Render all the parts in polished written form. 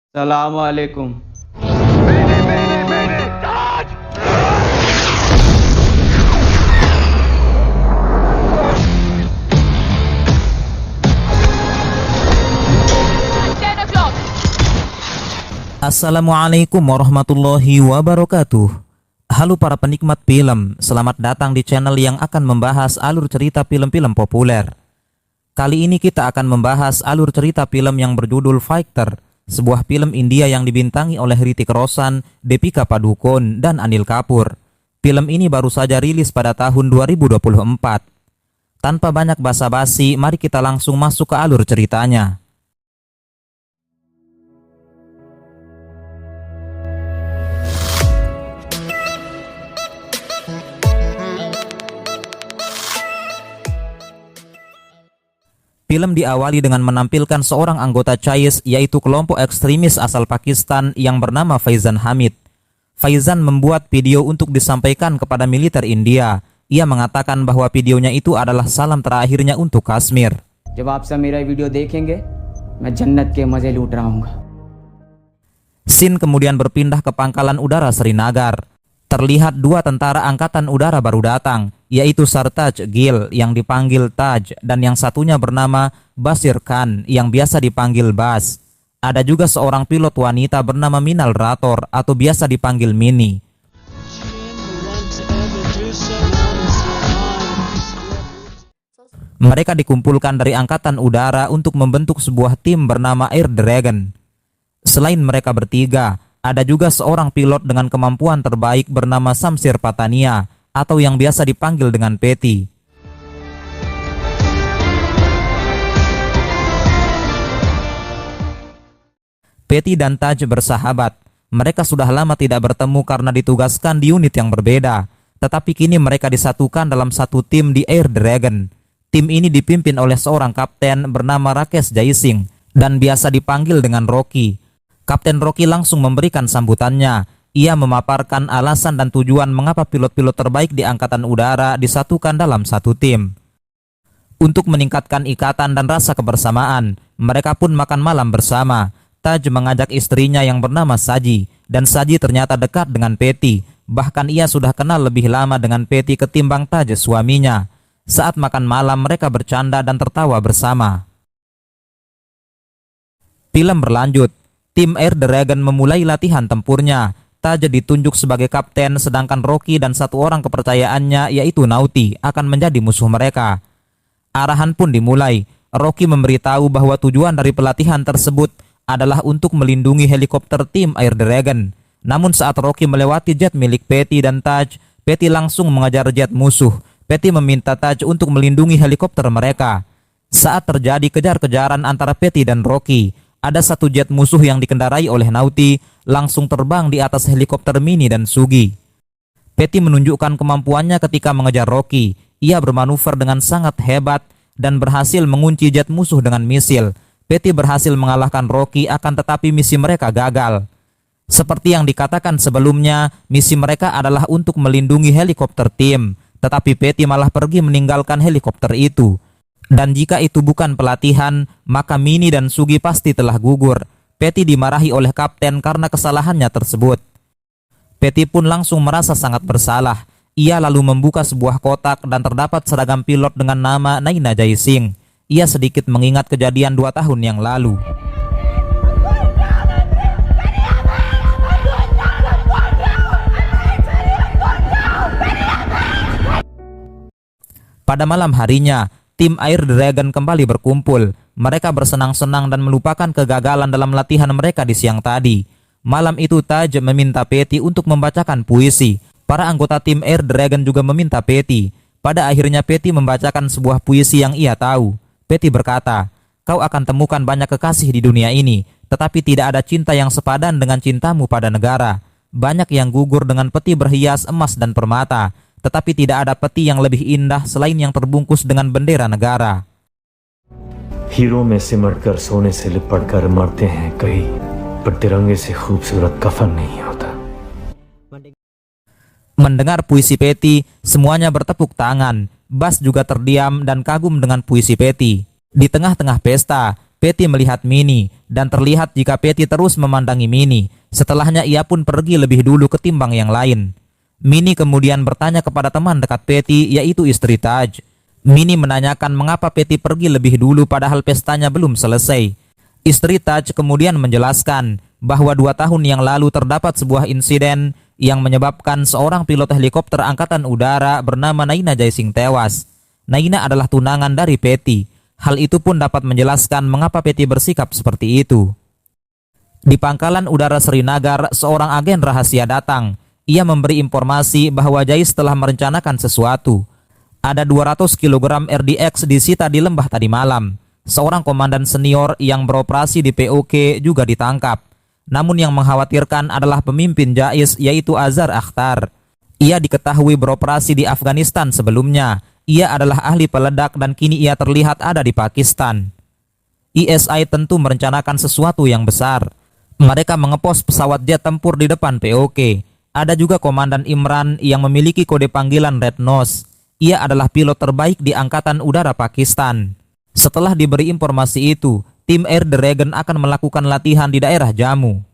सलामकुम। Assalamualaikum warahmatullahi wabarakatuh. Halo para penikmat film, selamat datang di channel yang akan membahas alur cerita film-film populer. Kali ini kita akan membahas alur cerita film yang berjudul Fighter, sebuah film India yang dibintangi oleh Hrithik Roshan, Deepika Padukone, dan Anil Kapoor. Film ini baru saja rilis pada tahun 2024. Tanpa banyak basa-basi, mari kita langsung masuk ke alur ceritanya. Film diawali dengan menampilkan seorang anggota CHAIS, yaitu kelompok ekstremis asal Pakistan yang bernama Faizan Hamid. Faizan membuat video untuk disampaikan kepada militer India. Ia mengatakan bahwa videonya itu adalah salam terakhirnya untuk Kashmir. जब आप सब मेरा वीडियो देखेंगे, मैं जन्नत के मजे लूट रहा हूँगा. Scene kemudian berpindah ke pangkalan udara Srinagar. Terlihat dua tentara angkatan udara baru datang, yaitu Sartaj Gill yang dipanggil Taj dan yang satunya bernama Bashir Khan yang biasa dipanggil Bas. Ada juga seorang pilot wanita bernama Minal Rathore atau biasa dipanggil Mini. Mereka dikumpulkan dari angkatan udara untuk membentuk sebuah tim bernama Air Dragon. Selain mereka bertiga, ada juga seorang pilot dengan kemampuan terbaik bernama Samsir Patania atau yang biasa dipanggil dengan Petty. Petty dan Taj bersahabat. Mereka sudah lama tidak bertemu karena ditugaskan di unit yang berbeda. Tetapi kini mereka disatukan dalam satu tim di Air Dragon. Tim ini dipimpin oleh seorang kapten bernama Rakesh Jaisingh dan biasa dipanggil dengan Rocky. Kapten Rocky langsung memberikan sambutannya. Ia memaparkan alasan dan tujuan mengapa pilot-pilot terbaik di angkatan udara disatukan dalam satu tim. Untuk meningkatkan ikatan dan rasa kebersamaan, mereka pun makan malam bersama. Taj mengajak istrinya yang bernama Saji, dan Saji ternyata dekat dengan Petty. Bahkan ia sudah kenal lebih lama dengan Petty ketimbang Taj suaminya. Saat makan malam mereka bercanda dan tertawa bersama. Film berlanjut. Tim Air Dragon memulai latihan tempurnya. Taj ditunjuk sebagai kapten, sedangkan Rocky dan satu orang kepercayaannya yaitu Naughty akan menjadi musuh mereka. Arahan pun dimulai. Rocky memberitahu bahwa tujuan dari pelatihan tersebut adalah untuk melindungi helikopter tim Air Dragon. Namun saat Rocky melewati jet milik Petty dan Taj, Petty langsung mengejar jet musuh. Petty meminta Taj untuk melindungi helikopter mereka. Saat terjadi kejar-kejaran antara Petty dan Rocky, ada satu jet musuh yang dikendarai oleh Naughty langsung terbang di atas helikopter Mini dan Sugi. Petty menunjukkan kemampuannya ketika mengejar Rocky. Ia bermanuver dengan sangat hebat dan berhasil mengunci jet musuh dengan misil. Petty berhasil mengalahkan Rocky, akan tetapi misi mereka gagal. Seperti yang dikatakan sebelumnya, misi mereka adalah untuk melindungi helikopter tim. Tetapi Petty malah pergi meninggalkan helikopter itu. Dan jika itu bukan pelatihan, maka Mini dan Sugi pasti telah gugur. Petty dimarahi oleh kapten karena kesalahannya tersebut. Petty pun langsung merasa sangat bersalah. Ia lalu membuka sebuah kotak dan terdapat seragam pilot dengan nama Naina Jaisingh. Ia sedikit mengingat kejadian 2 tahun yang lalu. Pada malam harinya, tim Air Dragon kembali berkumpul. Mereka bersenang-senang dan melupakan kegagalan dalam latihan mereka di siang tadi. Malam itu Taj meminta Petty untuk membacakan puisi. Para anggota tim Air Dragon juga meminta Petty. Pada akhirnya Petty membacakan sebuah puisi yang ia tahu. Petty berkata, "Kau akan temukan banyak kekasih di dunia ini, tetapi tidak ada cinta yang sepadan dengan cintamu pada negara. Banyak yang gugur dengan peti berhias emas dan permata, tetapi tidak ada peti yang lebih indah selain yang terbungkus dengan bendera negara." Hero में सिमटकर सोने से लिपटकर मरते हैं कई, पर तिरंगे से खूबसूरत कफन नहीं होता. Mendengar puisi Petty, semuanya bertepuk tangan. Bas juga terdiam dan kagum dengan puisi Petty. Di tengah-tengah pesta, Patty melihat Minnie dan terlihat jika Patty terus memandangi Minnie. Setelahnya ia pun pergi lebih dulu ketimbang yang lain. Minnie kemudian bertanya kepada teman dekat Patty, yaitu istri Taj. Minnie menanyakan mengapa Patty pergi lebih dulu padahal pestanya belum selesai. Istri Taj kemudian menjelaskan bahwa 2 tahun yang lalu terdapat sebuah insiden yang menyebabkan seorang pilot helikopter angkatan udara bernama Naina Jaising tewas. Naina adalah tunangan dari Patty. Hal itu pun dapat menjelaskan mengapa Patty bersikap seperti itu. Di pangkalan udara Srinagar, seorang agen rahasia datang. Ia memberi informasi bahwa Jais telah merencanakan sesuatu. Ada 200 kg RDX disita di lembah tadi malam. Seorang komandan senior yang beroperasi di POK juga ditangkap. Namun yang mengkhawatirkan adalah pemimpin Jais, yaitu Azhar Akhtar. Ia diketahui beroperasi di Afghanistan sebelumnya. Ia adalah ahli peledak dan kini ia terlihat ada di Pakistan. ISI tentu merencanakan sesuatu yang besar. Mereka mengepos pesawat jet tempur di depan POK. Ada juga Komandan Imran yang memiliki kode panggilan Red Nose. Ia adalah pilot terbaik di Angkatan Udara Pakistan. Setelah diberi informasi itu, tim Air Dragon akan melakukan latihan di daerah Jammu.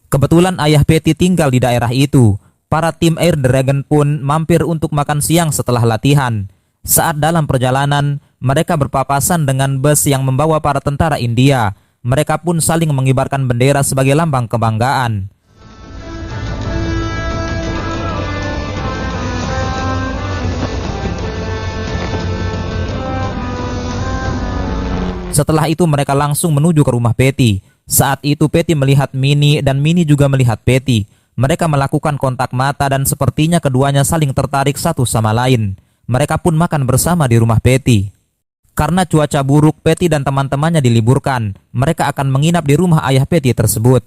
Kebetulan ayah Patty tinggal di daerah itu. Para tim Air Dragon pun mampir untuk makan siang setelah latihan. Saat dalam perjalanan, mereka berpapasan dengan bus yang membawa para tentara India. Mereka pun saling mengibarkan bendera sebagai lambang kebanggaan. Setelah itu mereka langsung menuju ke rumah Patty. Saat itu Patty melihat Minnie dan Minnie juga melihat Patty. Mereka melakukan kontak mata dan sepertinya keduanya saling tertarik satu sama lain. Mereka pun makan bersama di rumah Patty. Karena cuaca buruk, Patty dan teman-temannya diliburkan. Mereka akan menginap di rumah ayah Patty tersebut.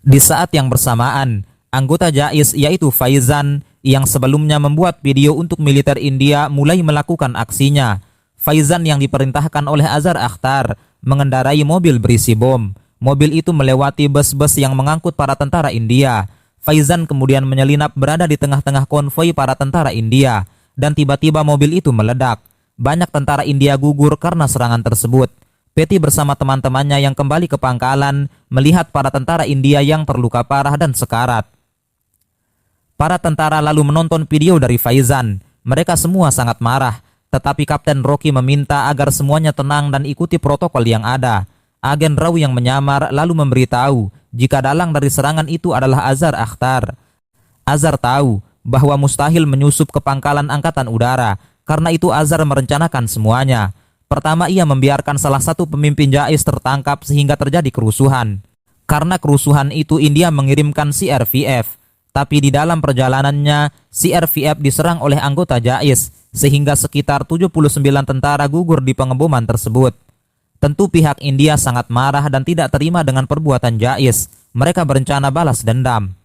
Di saat yang bersamaan, anggota Jais yaitu Faizan yang sebelumnya membuat video untuk militer India mulai melakukan aksinya. Faizan yang diperintahkan oleh Azhar Akhtar mengendarai mobil berisi bom. Mobil itu melewati bus-bus yang mengangkut para tentara India. Faizan kemudian menyelinap berada di tengah-tengah konvoi para tentara India. Dan tiba-tiba mobil itu meledak. Banyak tentara India gugur karena serangan tersebut. Patty bersama teman-temannya yang kembali ke pangkalan melihat para tentara India yang terluka parah dan sekarat. Para tentara lalu menonton video dari Faizan. Mereka semua sangat marah. Tetapi Kapten Rocky meminta agar semuanya tenang dan ikuti protokol yang ada. Agen Raw yang menyamar lalu memberitahu jika dalang dari serangan itu adalah Azhar Akhtar. Azhar tahu bahwa mustahil menyusup ke pangkalan angkatan udara, karena itu Azhar merencanakan semuanya. Pertama, ia membiarkan salah satu pemimpin Jais tertangkap sehingga terjadi kerusuhan. Karena kerusuhan itu India mengirimkan CRVF, tapi di dalam perjalanannya CRVF diserang oleh anggota Jais sehingga sekitar 79 tentara gugur di pengeboman tersebut. Tentu pihak India sangat marah dan tidak terima dengan perbuatan Jais. Mereka berencana balas dendam.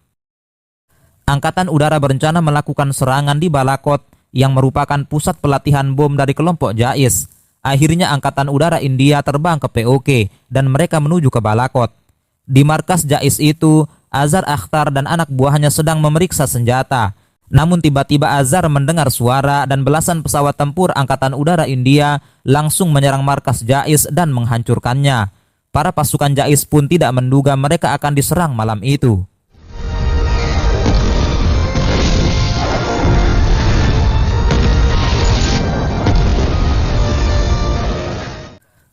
Angkatan Udara berencana melakukan serangan di Balakot yang merupakan pusat pelatihan bom dari kelompok Jais. Akhirnya Angkatan Udara India terbang ke POK dan mereka menuju ke Balakot. Di markas Jais itu, Azhar Akhtar dan anak buahnya sedang memeriksa senjata. Namun tiba-tiba Azhar mendengar suara dan belasan pesawat tempur Angkatan Udara India langsung menyerang markas Jais dan menghancurkannya. Para pasukan Jais pun tidak menduga mereka akan diserang malam itu.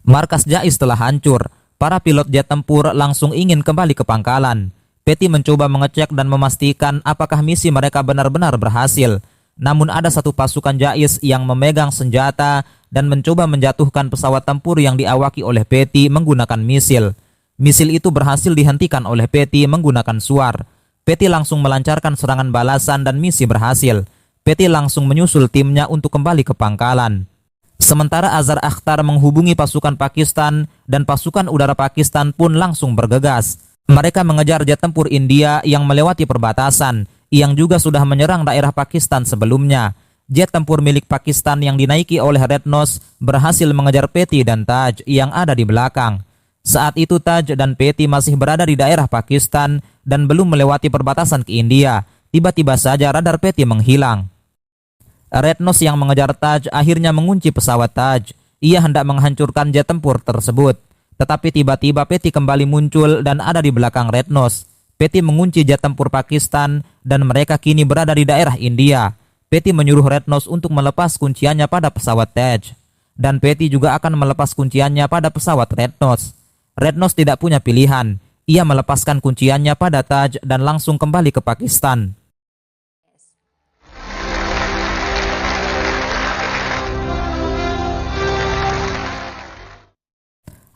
Markas Jais telah hancur. Para pilot jet tempur langsung ingin kembali ke pangkalan. Patty mencoba mengecek dan memastikan apakah misi mereka benar-benar berhasil. Namun ada satu pasukan Jais yang memegang senjata dan mencoba menjatuhkan pesawat tempur yang diawaki oleh Patty menggunakan misil. Misil itu berhasil dihentikan oleh Patty menggunakan suar. Patty langsung melancarkan serangan balasan dan misi berhasil. Patty langsung menyusul timnya untuk kembali ke pangkalan. Sementara Azhar Akhtar menghubungi pasukan Pakistan dan pasukan udara Pakistan pun langsung bergegas. Mereka mengejar jet tempur India yang melewati perbatasan, yang juga sudah menyerang daerah Pakistan sebelumnya. Jet tempur milik Pakistan yang dinaiki oleh Red Nose berhasil mengejar Patty dan Taj yang ada di belakang. Saat itu Taj dan Patty masih berada di daerah Pakistan dan belum melewati perbatasan ke India. Tiba-tiba saja radar Patty menghilang. Red Nose yang mengejar Taj akhirnya mengunci pesawat Taj. Ia hendak menghancurkan jet tempur tersebut. Tetapi tiba-tiba Petty kembali muncul dan ada di belakang Red Nose. Petty mengunci jet tempur Pakistan dan mereka kini berada di daerah India. Petty menyuruh Red Nose untuk melepas kunciannya pada pesawat Taj. Dan Petty juga akan melepas kunciannya pada pesawat Red Nose. Red Nose tidak punya pilihan. Ia melepaskan kunciannya pada Taj dan langsung kembali ke Pakistan.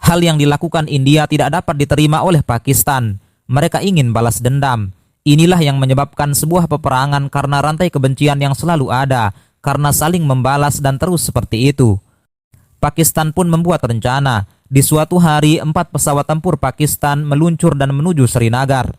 Hal yang dilakukan India tidak dapat diterima oleh Pakistan. Mereka ingin balas dendam. Inilah yang menyebabkan sebuah peperangan karena rantai kebencian yang selalu ada, karena saling membalas dan terus seperti itu. Pakistan pun membuat rencana. Di suatu hari, 4 pesawat tempur Pakistan meluncur dan menuju Srinagar.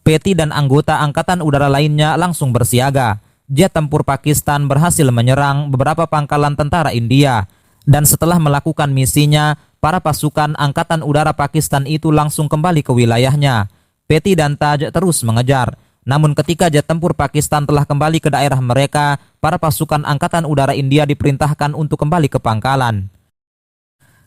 Petty dan anggota angkatan udara lainnya langsung bersiaga. Jet tempur Pakistan berhasil menyerang beberapa pangkalan tentara India. Dan setelah melakukan misinya, para pasukan angkatan udara Pakistan itu langsung kembali ke wilayahnya. Petty dan Taj terus mengejar. Namun ketika jet tempur Pakistan telah kembali ke daerah mereka, para pasukan angkatan udara India diperintahkan untuk kembali ke pangkalan.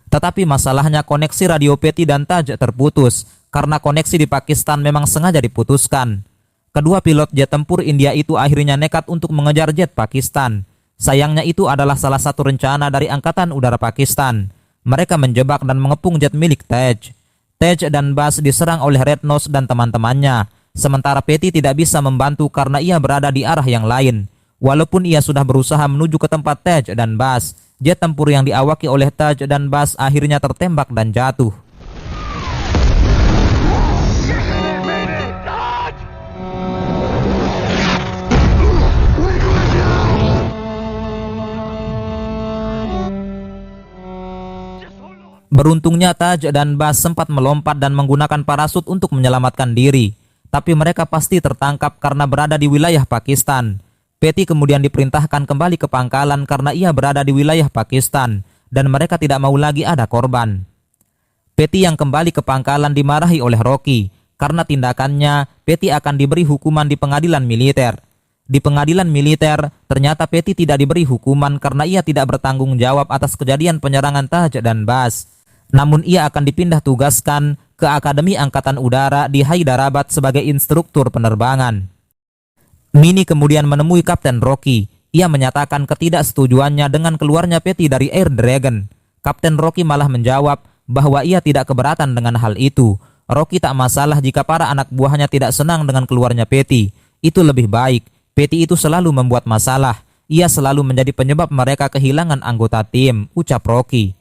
Tetapi masalahnya koneksi radio Petty dan Taj terputus, karena koneksi di Pakistan memang sengaja diputuskan. Kedua pilot jet tempur India itu akhirnya nekat untuk mengejar jet Pakistan. Sayangnya itu adalah salah satu rencana dari angkatan udara Pakistan. Mereka menjebak dan mengepung jet milik Taj. Taj dan Bas diserang oleh Red Nose dan teman-temannya. Sementara Petty tidak bisa membantu karena ia berada di arah yang lain. Walaupun ia sudah berusaha menuju ke tempat Taj dan Bas, jet tempur yang diawaki oleh Taj dan Bas akhirnya tertembak dan jatuh. Beruntungnya Taj dan Bas sempat melompat dan menggunakan parasut untuk menyelamatkan diri. Tapi mereka pasti tertangkap karena berada di wilayah Pakistan. Petty kemudian diperintahkan kembali ke pangkalan karena ia berada di wilayah Pakistan. Dan mereka tidak mau lagi ada korban. Petty yang kembali ke pangkalan dimarahi oleh Rocky. Karena tindakannya, Petty akan diberi hukuman di pengadilan militer. Di pengadilan militer, ternyata Petty tidak diberi hukuman karena ia tidak bertanggung jawab atas kejadian penyerangan Taj dan Bas. Namun ia akan dipindah tugaskan ke Akademi Angkatan Udara di Hyderabad sebagai instruktur penerbangan. Mini kemudian menemui Kapten Rocky. Ia menyatakan ketidaksetujuannya dengan keluarnya Petty dari Air Dragon. Kapten Rocky malah menjawab bahwa ia tidak keberatan dengan hal itu. Rocky tak masalah jika para anak buahnya tidak senang dengan keluarnya Petty. Itu lebih baik. Petty itu selalu membuat masalah. Ia selalu menjadi penyebab mereka kehilangan anggota tim, ucap Rocky.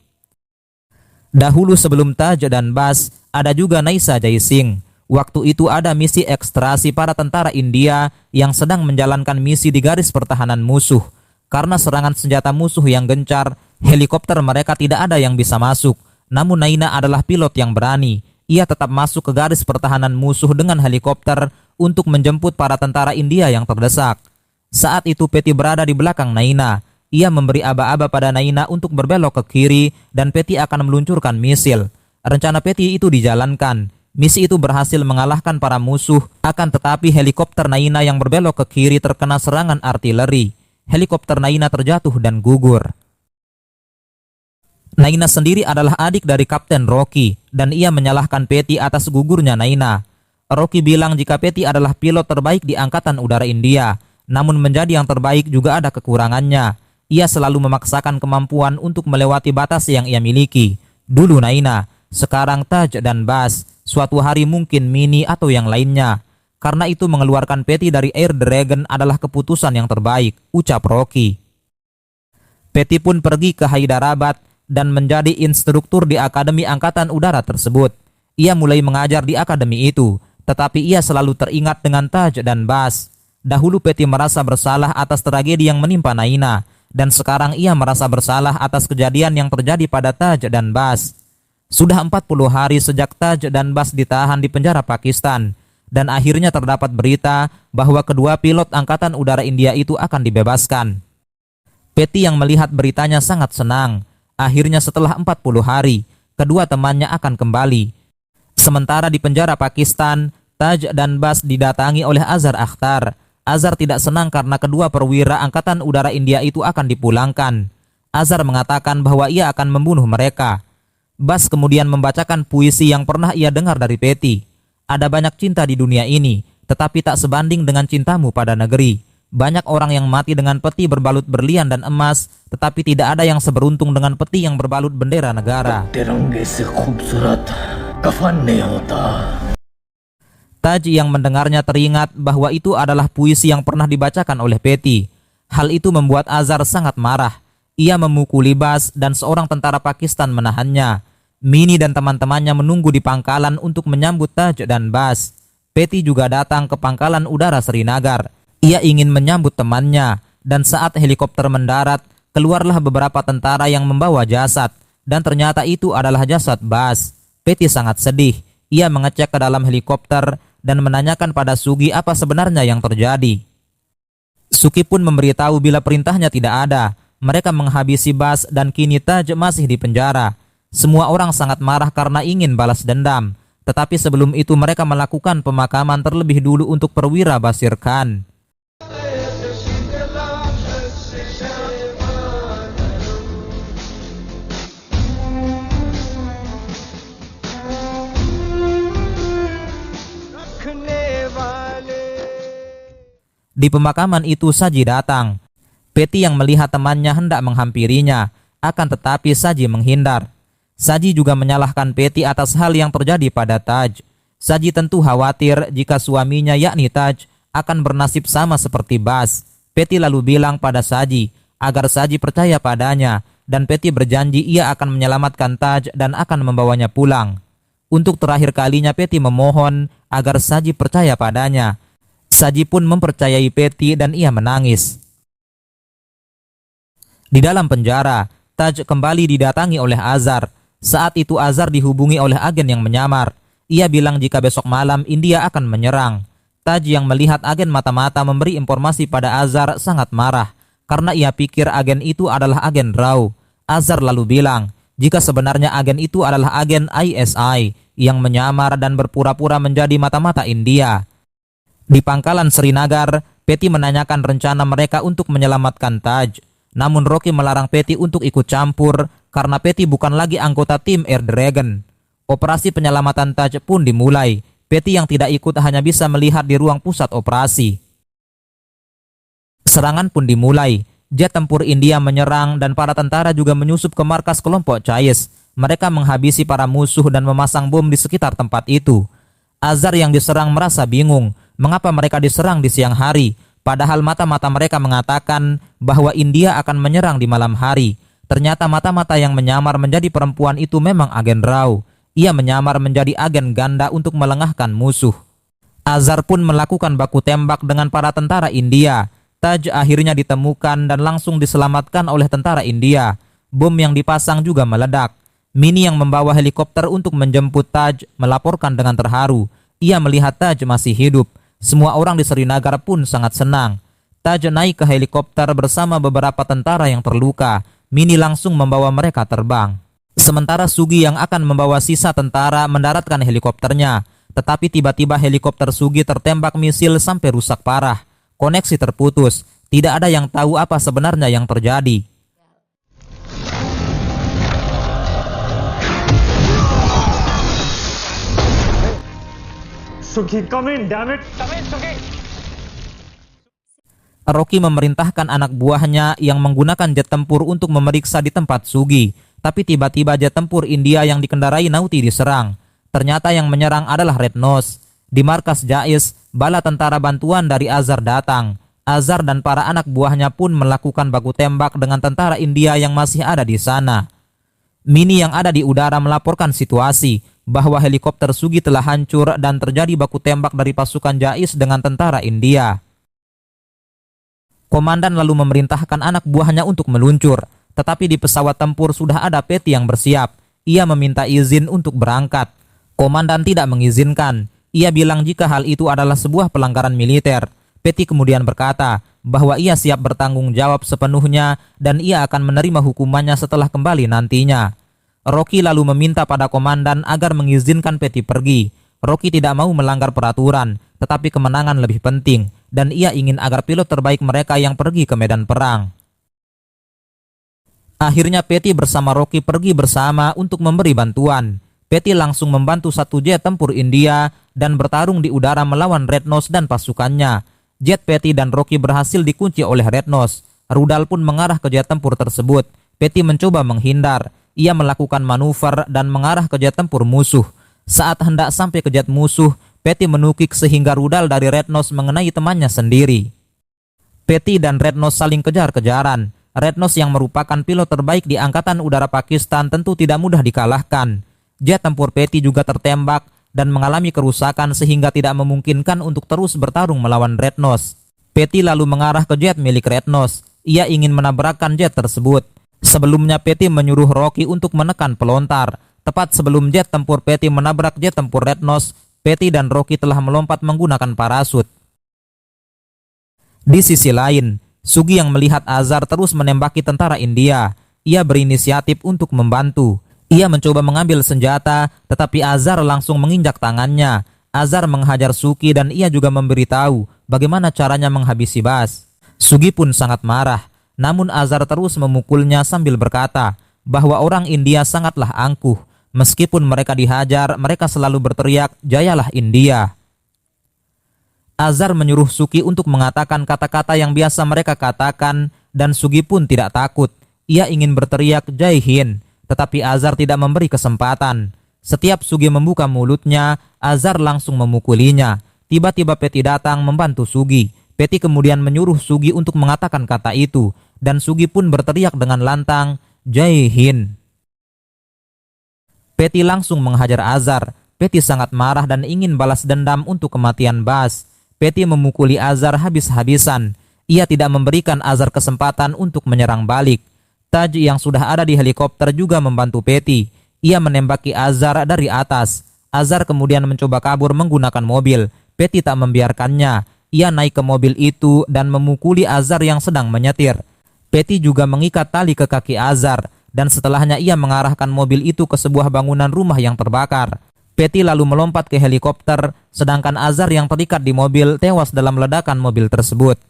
Dahulu sebelum Taj dan Bas, ada juga Naisa Jai Singh. Waktu itu ada misi ekstrasi para tentara India yang sedang menjalankan misi di garis pertahanan musuh. Karena serangan senjata musuh yang gencar, helikopter mereka tidak ada yang bisa masuk. Namun Naina adalah pilot yang berani. Ia tetap masuk ke garis pertahanan musuh dengan helikopter untuk menjemput para tentara India yang terdesak. Saat itu Petty berada di belakang Naina. Ia memberi aba-aba pada Naina untuk berbelok ke kiri dan Petty akan meluncurkan misil. Rencana Petty itu dijalankan. Misi itu berhasil mengalahkan para musuh, akan tetapi helikopter Naina yang berbelok ke kiri terkena serangan artileri. Helikopter Naina terjatuh dan gugur. Naina sendiri adalah adik dari Kapten Rocky dan ia menyalahkan Petty atas gugurnya Naina. Rocky bilang jika Petty adalah pilot terbaik di Angkatan Udara India, namun menjadi yang terbaik juga ada kekurangannya. Ia selalu memaksakan kemampuan untuk melewati batas yang ia miliki. Dulu Naina, sekarang Taj dan Bas, suatu hari mungkin Mini atau yang lainnya. Karena itu mengeluarkan Petty dari Air Dragon adalah keputusan yang terbaik, ucap Rocky. Petty pun pergi ke Hyderabad dan menjadi instruktur di Akademi Angkatan Udara tersebut. Ia mulai mengajar di akademi itu, tetapi ia selalu teringat dengan Taj dan Bas. Dahulu Petty merasa bersalah atas tragedi yang menimpa Naina. Dan sekarang ia merasa bersalah atas kejadian yang terjadi pada Taj dan Bas. Sudah 40 hari sejak Taj dan Bas ditahan di penjara Pakistan. Dan akhirnya terdapat berita bahwa kedua pilot Angkatan Udara India itu akan dibebaskan. Petty yang melihat beritanya sangat senang. Akhirnya setelah 40 hari, kedua temannya akan kembali. Sementara di penjara Pakistan, Taj dan Bas didatangi oleh Azhar Akhtar. Azhar tidak senang karena kedua perwira Angkatan Udara India itu akan dipulangkan. Azhar mengatakan bahwa ia akan membunuh mereka. Bas kemudian membacakan puisi yang pernah ia dengar dari Patty. Ada banyak cinta di dunia ini, tetapi tak sebanding dengan cintamu pada negeri. Banyak orang yang mati dengan peti berbalut berlian dan emas, tetapi tidak ada yang seberuntung dengan peti yang berbalut bendera negara. तिरंगे से खूबसूरत कफन नहीं होता. Taj yang mendengarnya teringat bahwa itu adalah puisi yang pernah dibacakan oleh Patty. Hal itu membuat Azhar sangat marah. Ia memukuli Bas dan seorang tentara Pakistan menahannya. Mini dan teman-temannya menunggu di pangkalan untuk menyambut Taj dan Bas. Patty juga datang ke pangkalan udara Srinagar. Ia ingin menyambut temannya, dan saat helikopter mendarat, keluarlah beberapa tentara yang membawa jasad, dan ternyata itu adalah jasad Bas. Patty sangat sedih. Ia mengecek ke dalam helikopter dan menanyakan pada Sugi apa sebenarnya yang terjadi. Suki pun memberitahu bila perintahnya tidak ada. Mereka menghabisi Bas dan kini Taj masih di penjara. Semua orang sangat marah karena ingin balas dendam. Tetapi sebelum itu mereka melakukan pemakaman terlebih dulu untuk perwira Basir Khan. Di pemakaman itu Saji datang. Patty yang melihat temannya hendak menghampirinya, akan tetapi Saji menghindar. Saji juga menyalahkan Patty atas hal yang terjadi pada Taj. Saji tentu khawatir jika suaminya yakni Taj akan bernasib sama seperti Bas. Patty lalu bilang pada Saji agar Saji percaya padanya, dan Patty berjanji ia akan menyelamatkan Taj dan akan membawanya pulang. Untuk terakhir kalinya Patty memohon agar Saji percaya padanya. Saji pun mempercayai Patty dan ia menangis. Di dalam penjara, Taj kembali didatangi oleh Azhar. Saat itu Azhar dihubungi oleh agen yang menyamar. Ia bilang jika besok malam India akan menyerang. Taj yang melihat agen mata-mata memberi informasi pada Azhar sangat marah karena ia pikir agen itu adalah agen Rao. Azhar lalu bilang jika sebenarnya agen itu adalah agen ISI yang menyamar dan berpura-pura menjadi mata-mata India. Di pangkalan Srinagar, Patty menanyakan rencana mereka untuk menyelamatkan Taj. Namun Rocky melarang Patty untuk ikut campur karena Patty bukan lagi anggota tim Air Dragon. Operasi penyelamatan Taj pun dimulai. Patty yang tidak ikut hanya bisa melihat di ruang pusat operasi. Serangan pun dimulai. Jet tempur India menyerang dan para tentara juga menyusup ke markas kelompok Chais. Mereka menghabisi para musuh dan memasang bom di sekitar tempat itu. Azhar yang diserang merasa bingung. Mengapa mereka diserang di siang hari? Padahal mata-mata mereka mengatakan bahwa India akan menyerang di malam hari. Ternyata mata-mata yang menyamar menjadi perempuan itu memang agen Rao. Ia menyamar menjadi agen ganda untuk melengahkan musuh. Azhar pun melakukan baku tembak dengan para tentara India. Taj akhirnya ditemukan dan langsung diselamatkan oleh tentara India. Bom yang dipasang juga meledak. Mini yang membawa helikopter untuk menjemput Taj melaporkan dengan terharu. Ia melihat Taj masih hidup. Semua orang di Srinagar pun sangat senang. Taj naik ke helikopter bersama beberapa tentara yang terluka. Mini langsung membawa mereka terbang. Sementara Sugi yang akan membawa sisa tentara mendaratkan helikopternya. Tetapi tiba-tiba helikopter Sugi tertembak misil sampai rusak parah. Koneksi terputus. Tidak ada yang tahu apa sebenarnya yang terjadi. Sugi, come in, damn it! Come in, Sugi! Rocky memerintahkan anak buahnya yang menggunakan jet tempur untuk memeriksa di tempat Sugi. Tapi tiba-tiba jet tempur India yang dikendarai Nauti diserang. Ternyata yang menyerang adalah Red Nose. Di markas Jais, bala tentara bantuan dari Azhar datang. Azhar dan para anak buahnya pun melakukan baku tembak dengan tentara India yang masih ada di sana. Mini yang ada di udara melaporkan situasi bahwa helikopter Sugi telah hancur dan terjadi baku tembak dari pasukan Jais dengan tentara India. Komandan lalu memerintahkan anak buahnya untuk meluncur, tetapi di pesawat tempur sudah ada Patty yang bersiap. Ia meminta izin untuk berangkat. Komandan tidak mengizinkan. Ia bilang jika hal itu adalah sebuah pelanggaran militer. Patty kemudian berkata bahwa ia siap bertanggung jawab sepenuhnya dan ia akan menerima hukumannya setelah kembali nantinya. Rocky lalu meminta pada komandan agar mengizinkan Patty pergi. Rocky tidak mau melanggar peraturan, tetapi kemenangan lebih penting, dan ia ingin agar pilot terbaik mereka yang pergi ke medan perang. Akhirnya Patty bersama Rocky pergi bersama untuk memberi bantuan. Patty langsung membantu satu jet tempur India dan bertarung di udara melawan Red Nose dan pasukannya. Jet Patty dan Rocky berhasil dikunci oleh Red Nose. Rudal pun mengarah ke jet tempur tersebut. Patty mencoba menghindar. Ia melakukan manuver dan mengarah ke jet tempur musuh. Saat hendak sampai ke jet musuh, Patty menukik sehingga rudal dari Red Nose mengenai temannya sendiri. Patty dan Red Nose saling kejar-kejaran. Red Nose yang merupakan pilot terbaik di Angkatan Udara Pakistan tentu tidak mudah dikalahkan. Jet tempur Patty juga tertembak dan mengalami kerusakan sehingga tidak memungkinkan untuk terus bertarung melawan Red Nose. Patty lalu mengarah ke jet milik Red Nose. Ia ingin menabrakkan jet tersebut. Sebelumnya Patty menyuruh Rocky untuk menekan pelontar. Tepat sebelum jet tempur Patty menabrak jet tempur Red Nose, Patty dan Rocky telah melompat menggunakan parasut. Di sisi lain, Sugi yang melihat Azhar terus menembaki tentara India. Ia berinisiatif untuk membantu. Ia mencoba mengambil senjata, tetapi Azhar langsung menginjak tangannya. Azhar menghajar Sugi dan ia juga memberitahu bagaimana caranya menghabisi Bas. Sugi pun sangat marah, namun Azhar terus memukulnya sambil berkata bahwa orang India sangatlah angkuh. Meskipun mereka dihajar, mereka selalu berteriak, "Jayalah India." Azhar menyuruh Sugi untuk mengatakan kata-kata yang biasa mereka katakan dan Sugi pun tidak takut. Ia ingin berteriak Jai Hind, tetapi Azhar tidak memberi kesempatan. Setiap Sugi membuka mulutnya, Azhar langsung memukulinya. Tiba-tiba Patty datang membantu Sugi. Patty kemudian menyuruh Sugi untuk mengatakan kata itu dan Sugi pun berteriak dengan lantang Jai Hind. Patty langsung menghajar Azhar. Patty sangat marah dan ingin balas dendam untuk kematian Bas. Patty memukuli Azhar habis-habisan. Ia tidak memberikan Azhar kesempatan untuk menyerang balik. Taj yang sudah ada di helikopter juga membantu Patty. Ia menembaki Azhar dari atas. Azhar kemudian mencoba kabur menggunakan mobil. Patty tak membiarkannya. Ia naik ke mobil itu dan memukuli Azhar yang sedang menyetir. Patty juga mengikat tali ke kaki Azhar dan setelahnya ia mengarahkan mobil itu ke sebuah bangunan rumah yang terbakar. Patty lalu melompat ke helikopter, sedangkan Azhar yang terikat di mobil tewas dalam ledakan mobil tersebut.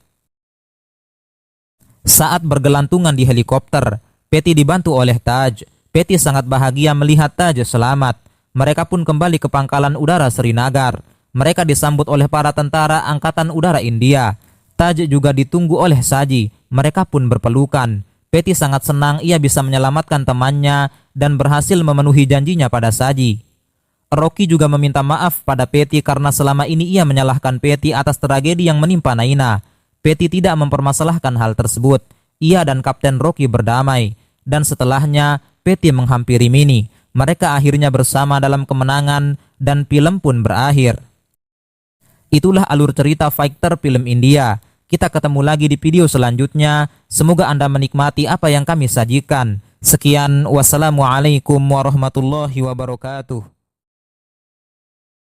Saat bergelantungan di helikopter, Patty dibantu oleh Taj. Patty sangat bahagia melihat Taj selamat. Mereka pun kembali ke pangkalan udara Srinagar. Mereka disambut oleh para tentara Angkatan Udara India. Taj juga ditunggu oleh Saji. Mereka pun berpelukan. Patty sangat senang ia bisa menyelamatkan temannya dan berhasil memenuhi janjinya pada Saji. Rocky juga meminta maaf pada Patty karena selama ini ia menyalahkan Patty atas tragedi yang menimpa Naina. Patty tidak mempermasalahkan hal tersebut. Ia dan Kapten Rocky berdamai. Dan setelahnya, Patty menghampiri Minnie. Mereka akhirnya bersama dalam kemenangan dan film pun berakhir. Itulah alur cerita fighter film India. Kita ketemu lagi di video selanjutnya. Semoga Anda menikmati apa yang kami sajikan. Sekian, wassalamualaikum warahmatullahi wabarakatuh.